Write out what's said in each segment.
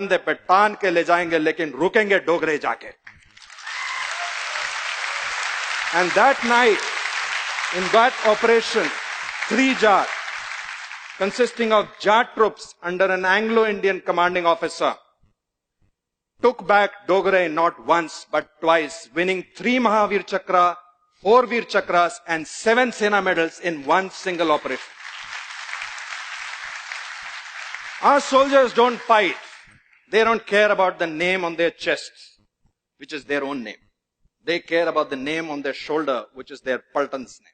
कंधे पे टान के ले जाएंगे, लेकिन रुकेंगे डोगरे जाके. And that night, in that operation, 3 Jat, consisting of Jat troops under an Anglo-Indian commanding officer, took back Dogre not once but twice, winning 3 Mahavir Chakra, 4 Veer Chakras and 7 Sena medals in one single operation. Our soldiers don't fight. They don't care about the name on their chests, which is their own name. They care about the name on their shoulder, which is their Paltan's name.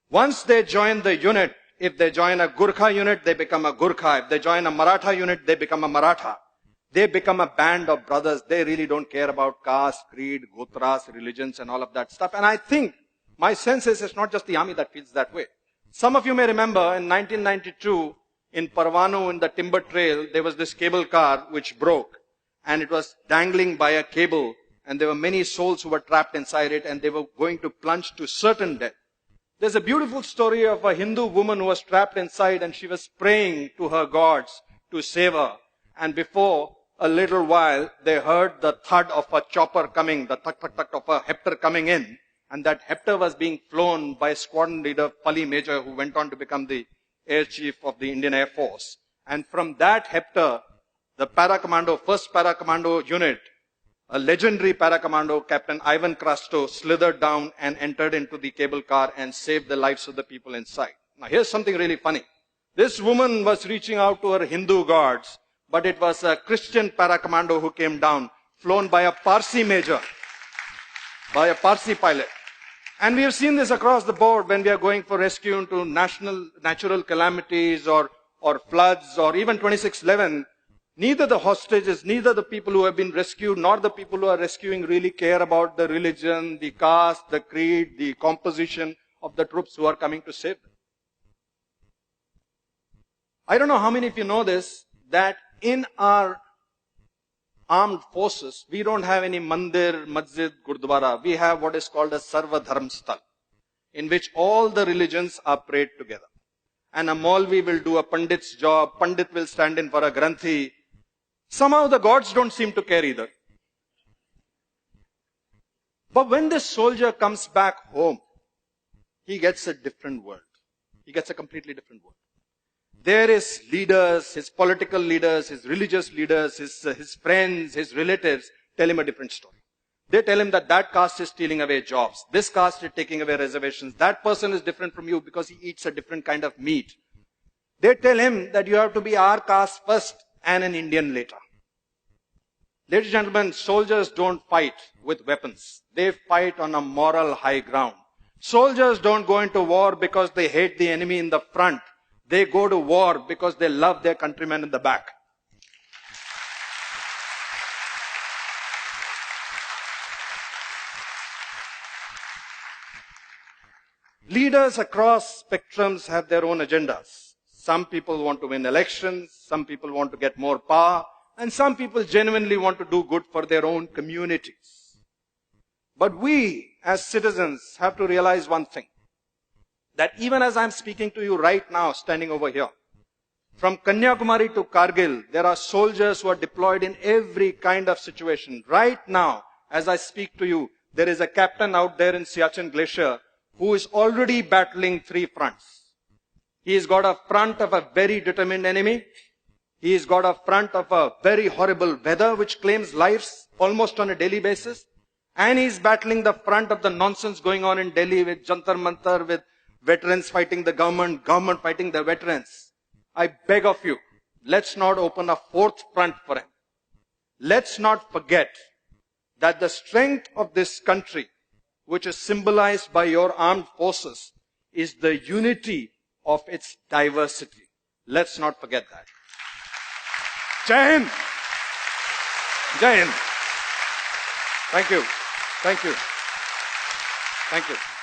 Once they join the unit, if they join a Gurkha unit, they become a Gurkha. If they join a Maratha unit, they become a Maratha. They become a band of brothers. They really don't care about caste, creed, gotras, religions and all of that stuff. And I think, my sense is it's not just the army that feels that way. Some of you may remember in 1992, in Parvanu, in the timber trail, there was this cable car which broke. And it was dangling by a cable. And there were many souls who were trapped inside it, and they were going to plunge to certain death. There's a beautiful story of a Hindu woman who was trapped inside, and she was praying to her gods to save her. And before a little while, they heard the thud of a chopper coming, the thud of a hepter coming in. And that hepter was being flown by squadron leader Pali Major, who went on to become the air chief of the Indian Air Force. And from that hepter, the para-commando, first para-commando unit, a legendary para-commando, Captain Ivan Krasto, slithered down and entered into the cable car and saved the lives of the people inside. Now here's something really funny. This woman was reaching out to her Hindu gods, but it was a Christian para-commando who came down, flown by a Parsi major, by a Parsi pilot. And we have seen this across the board when we are going for rescue into natural calamities or floods or even 26/11. Neither the hostages, neither the people who have been rescued, nor the people who are rescuing really care about the religion, the caste, the creed, the composition of the troops who are coming to save them. I don't know how many of you know this, that in our armed forces, we don't have any mandir, masjid, gurdwara. We have what is called a Sarva Dharm Sthal, in which all the religions are prayed together. And a Maulvi will do a Pandit's job, Pandit will stand in for a Granthi. Somehow the gods don't seem to care either. But when this soldier comes back home, he gets a different world. He gets a completely different world. There his leaders, his political leaders, his religious leaders, his friends, his relatives tell him a different story. They tell him that that caste is stealing away jobs. This caste is taking away reservations. That person is different from you because he eats a different kind of meat. They tell him that you have to be our caste first and an Indian later. Ladies and gentlemen, soldiers don't fight with weapons. They fight on a moral high ground. Soldiers don't go into war because they hate the enemy in the front. They go to war because they love their countrymen in the back. Leaders across spectrums have their own agendas. Some people want to win elections, some people want to get more power, and some people genuinely want to do good for their own communities. But we, as citizens, have to realize one thing. That even as I'm speaking to you right now, standing over here, from Kanyakumari to Kargil, there are soldiers who are deployed in every kind of situation. Right now, as I speak to you, there is a captain out there in Siachen Glacier who is already battling 3 fronts. He's got a front of a very determined enemy. He's got a front of a very horrible weather which claims lives almost on a daily basis. And he's battling the front of the nonsense going on in Delhi with Jantar Mantar, with veterans fighting the government, government fighting the veterans. I beg of you, let's not open a 4th front for him. Let's not forget that the strength of this country, which is symbolized by your armed forces, is the unity of its diversity. Let's not forget that. Jai Hind! Jai Hind! Thank you. Thank you. Thank you.